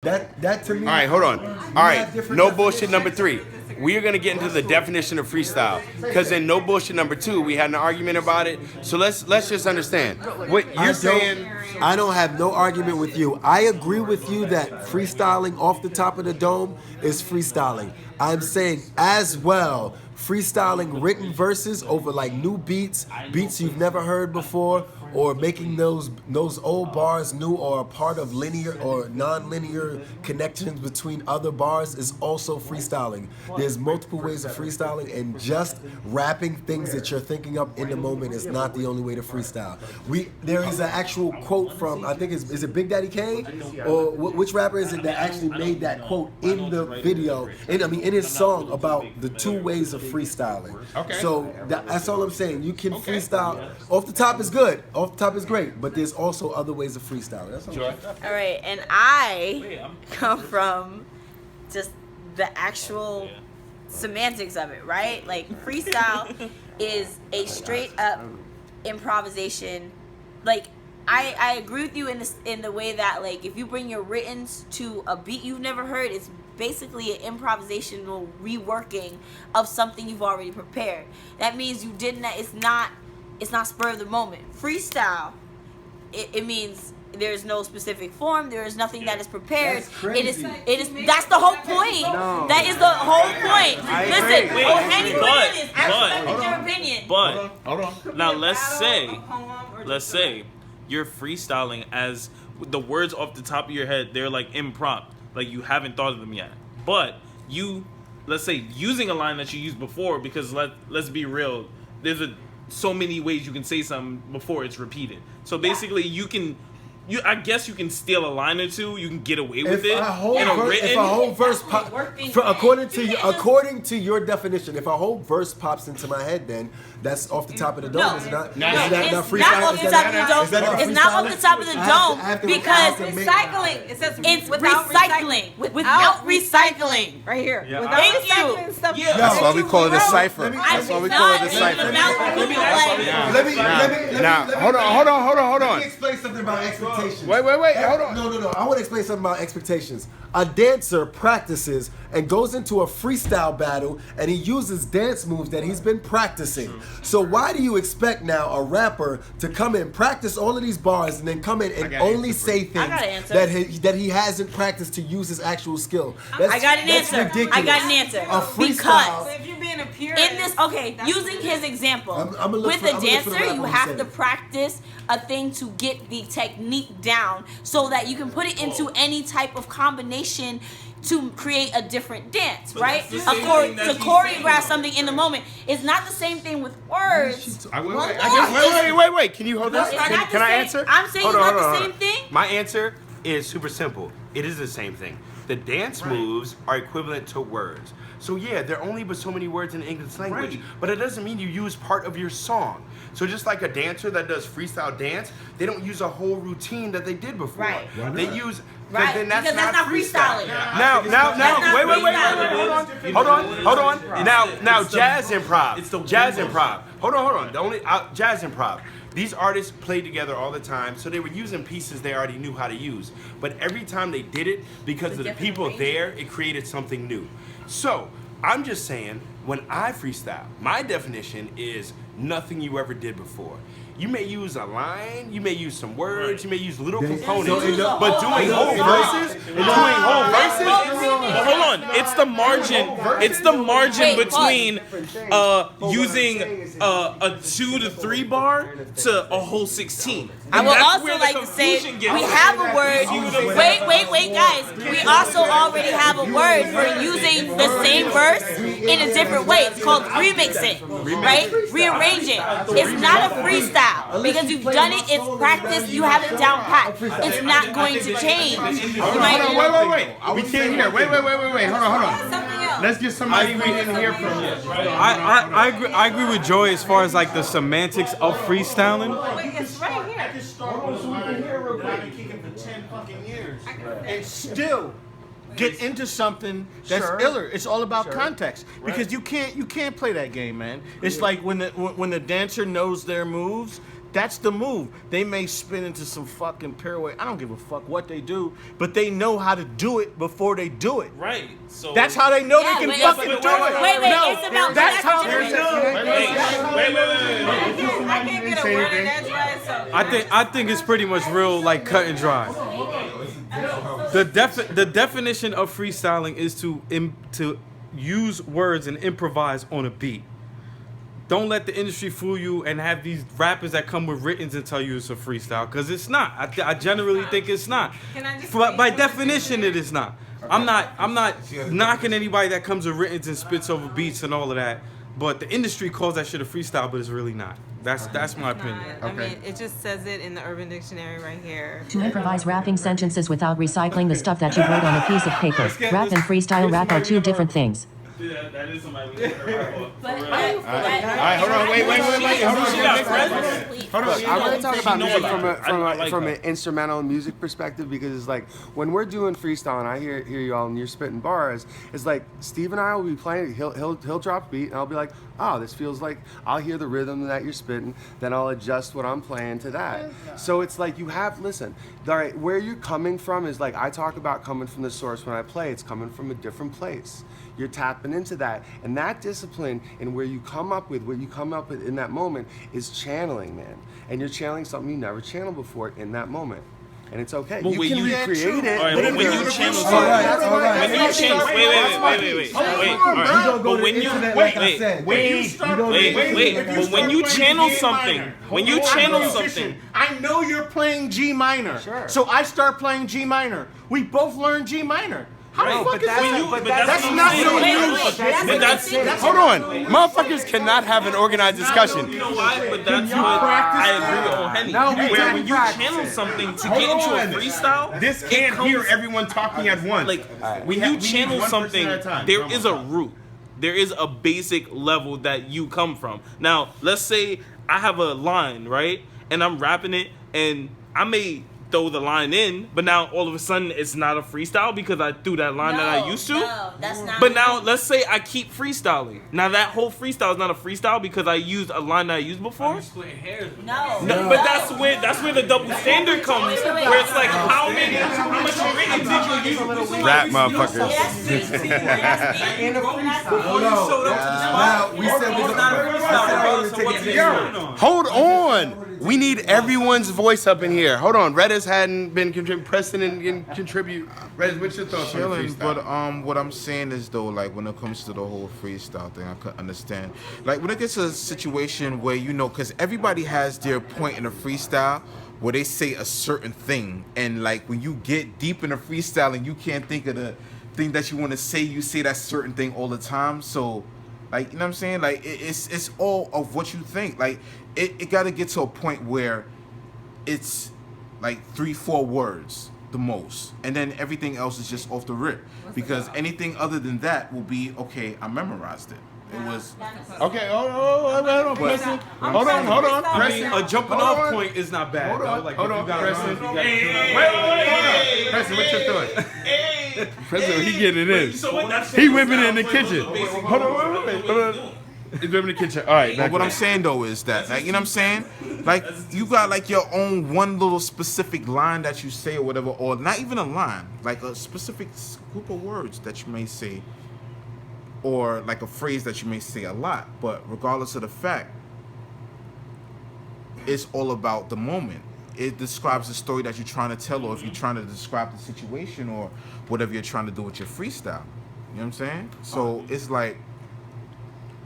That to me. All right, hold on. All right, no bullshit number 3. We are going to get into the definition of freestyle because in no bullshit number 2, we had an argument about it. So let's just understand what you're saying. I don't have no argument with you. I agree with you that freestyling off the top of the dome is freestyling. I'm saying as well, freestyling written verses over like new beats you've never heard before, or making those old bars new or a part of linear or non-linear connections between other bars is also freestyling. There's multiple ways of freestyling, and just rapping things that you're thinking of in the moment is not the only way to freestyle. There is an actual quote from, I think is it Big Daddy Kane? Or which rapper is it that actually made that quote in the video, in his song about the 2 ways of freestyling. Okay. So that's all I'm saying. You can freestyle. Off the top is good. Off the top is great, but there's also other ways of freestyling. That's all. All right, and I come from just the actual semantics of it, right? Like freestyle is a straight up improvisation. Like I agree with you in the way that like if you bring your writtens to a beat you've never heard, it's basically an improvisational reworking of something you've already prepared. That means you didn't. It's not spur of the moment. Freestyle, it means there's no specific form. There is nothing that is prepared. That's crazy. It is. That's the whole point. No. That is the whole point. Listen, Wait, Ohene Cornelius, I respect your opinion. But Hold on. now let's say you're freestyling as the words off the top of your head, they're like improv, like you haven't thought of them yet. But let's say using a line that you used before, because let's be real, there's so many ways you can say something before it's repeated. So basically, I guess you can steal a line or 2. You can get away with it. If a whole verse according to your definition, if a whole verse pops into my head, then that's off the top of the dome. Is it not? It's not off the top of the dome. It's not off the top of the dome because recycling. It says it's without recycling. Without recycling. Right here. Yeah. Without Thank recycling you. stuff. Yeah. That's why we call it a cipher. That's why we call it a cipher. Now, hold on. Let me explain something about expectations. Wait, hold on. No. I want to explain something about expectations. A dancer practices and goes into a freestyle battle, and he uses dance moves that he's been practicing. So why do you expect now a rapper to come in, practice all of these bars, and then come in and only say things that he hasn't practiced to use his actual skill? I got an answer. Ridiculous. I got an answer. A freestyle. Because If you're being a purist, in this, using his example, with a I'm dancer, you have to say. practice a thing to get the technique down so that you can put it into any type of combination to create a different dance, right? To choreograph something in the moment. It's not the same thing with words. Wait. Can you hold this? Can I answer? I'm saying it's not the same thing. My answer is super simple. It is the same thing. The dance moves are equivalent to words. So yeah, there are only but so many words in the English language, but it doesn't mean you use part of your song. So just like a dancer that does freestyle dance, they don't use a whole routine that they did before. Right. They use Right, then because that's not freestyling. Now, wait, hold on. Now, jazz improv. It's the jazz improv. Hold on. The only jazz improv. These artists played together all the time, so they were using pieces they already knew how to use. But every time they did it, because of the people there, it created something new. So I'm just saying, when I freestyle, my definition is nothing you ever did before. You may use a line, you may use some words, you may use little components, but doing whole verses, hold on, it's the margin between using a 2 to 3 bar to a whole 16. I will also like to say we have a word. Wait, guys. We also already have a word for using the same verse in a different way. It's called remixing, right? Rearranging. It's not a freestyle because you've done it. It's practice. You have it down pat. It's not going to change. Wait. We can't hear. Wait. Hold on. Let's get somebody we didn't hear from. I agree with Joy as far as like the semantics of freestyling. It's right here. I can start with so we can hear real quick. I've been kicking for 10 fucking years. And still get into something that's iller. It's all about context. Because you can't play that game, man. It's like when the dancer knows their moves, That's the move. They may spin into some fucking pirouette. I don't give a fuck what they do, but they know how to do it before they do it. Right. So That's how they know Yeah, they can but fucking do it's- it. wait, no, it's about that's how they difference. know. I can't get a word in that right, so. I think it's pretty much real like cut and dry. The definition of freestyling is to use words and improvise on a beat. Don't let the industry fool you and have these rappers that come with writtens and tell you it's a freestyle, because it's not. I generally think it's not. Can I just But by say definition, it is not. I'm not knocking anybody that comes with writtens and spits over beats and all of that. But the industry calls that shit a freestyle, but it's really not. That's my opinion. I mean, it just says it in the Urban Dictionary right here. To improvise rapping sentences without recycling the stuff that you wrote on a piece of paper. Rap and freestyle rap are two different things. that is somebody with her. But All right, hold on, wait, hold on. Look, I want to talk about know music about from an instrumental music perspective, because it's like when we're doing freestyle and I hear you all and you're spitting bars, it's like Steve and I will be playing. He'll drop a beat and I'll be like, oh, this feels like, I'll hear the rhythm that you're spitting, then I'll adjust what I'm playing to that. So it's like listen, all right, where you're coming from is like, I talk about coming from the source when I play. It's coming from a different place. You're tapping into that, and that discipline and what you come up with in that moment is channeling, man. And you're channeling something you never channeled before in that moment, and it's okay. But You when can you- recreate it. All right, but when you channel something, All right. when you channel, wait. All right, but when you but when you channel something, I know you're playing G minor, Sure. so I start playing G minor. We both learn G minor. How Right, the fuck but is that's- that? but that's That's what not I'm so saying. new. But that's Hold on, motherfuckers cannot have an organized discussion. You know why? But that's what I agree with Ohene. No, we Where can't when you practice channel it. something to get into a freestyle, This it can't hear comes- everyone talking at once. Like when We you need channel one person something, at a time. there Come is on. a root. There is a basic level that you come from. Now, let's say I have a line, right? And I'm rapping it, and I may throw the line in, but now all of a sudden it's not a freestyle because I threw that line that I used to. No, that's not. But now let's say I keep freestyling. Now that whole freestyle is not a freestyle because I used a line that I used before. No. No, but that's where the double standard comes, where it's like how much written did you use? Rap motherfuckers. That's me. That's me. Now we said we're gonna Hold on. We need everyone's voice up in here. Hold on. Redddaz hadn't been contributing. Preston didn't contribute. Redddaz, what's your thoughts on the Chilling, freestyle? but what I'm saying is though, like when it comes to the whole freestyle thing, I could understand. Like when it gets to a situation where because everybody has their point in a freestyle where they say a certain thing, and like when you get deep in a freestyle and you can't think of the thing that you want to say, you say that certain thing all the time. So, like, you know what I'm saying? Like it's all of what you think. Like it got to get to a point where it's like 3-4 words the most, and then everything else is just off the rip, because anything other than that will be okay. I memorized it. It was Okay, hold on, Preston. Hold on, Preston. A jumping off point is not bad. Though. Like Hold if on, you got Preston. a line, Wait. Preston, what's your thought? Preston, he getting it in. So what that's He whipping it in the kitchen. Hold on. He's whipping in the kitchen. All right, But what I'm saying though is that, like, you know what I'm saying? Like, you got like your own one little specific line that you say or whatever, or not even a line, like a specific group of words that you may say, or like a phrase that you may say a lot. But regardless of the fact, it's all about the moment. It describes the story that you're trying to tell, or if you're trying to describe the situation or whatever you're trying to do with your freestyle. You know what I'm saying? So it's like,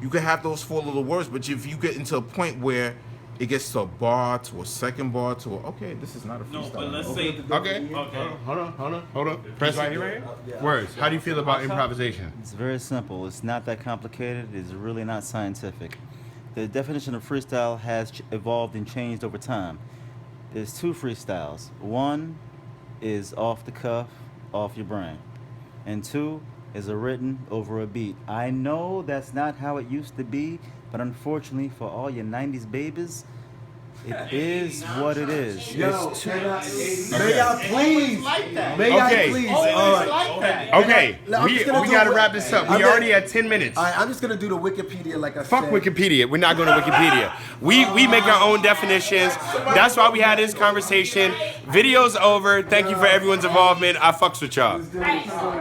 you can have those 4 little words, but if you get into a point where it gets to a bar, to a second bar, to okay, this is not a freestyle. No, but let's say Okay. Hold on. Preston, words. How do you feel about improvisation? It's very simple. It's not that complicated. It's really not scientific. The definition of freestyle has evolved and changed over time. There's 2 freestyles. One is off the cuff, off your brain. And 2 is a written over a beat. I know that's not how it used to be, but unfortunately for all your 90s babies, it is what it is. Yo, It's may I please? May I Okay. please? Always All right. like that. Okay, I'm we just gonna got to do- wrap this up. I'm We gonna- already at 10 minutes. All right, I'm just gonna do the Wikipedia like I Fuck said. Wikipedia. We're not going to Wikipedia. We make our own definitions. That's why we had this conversation. Video's over. Thank you for everyone's involvement. I fucks with y'all.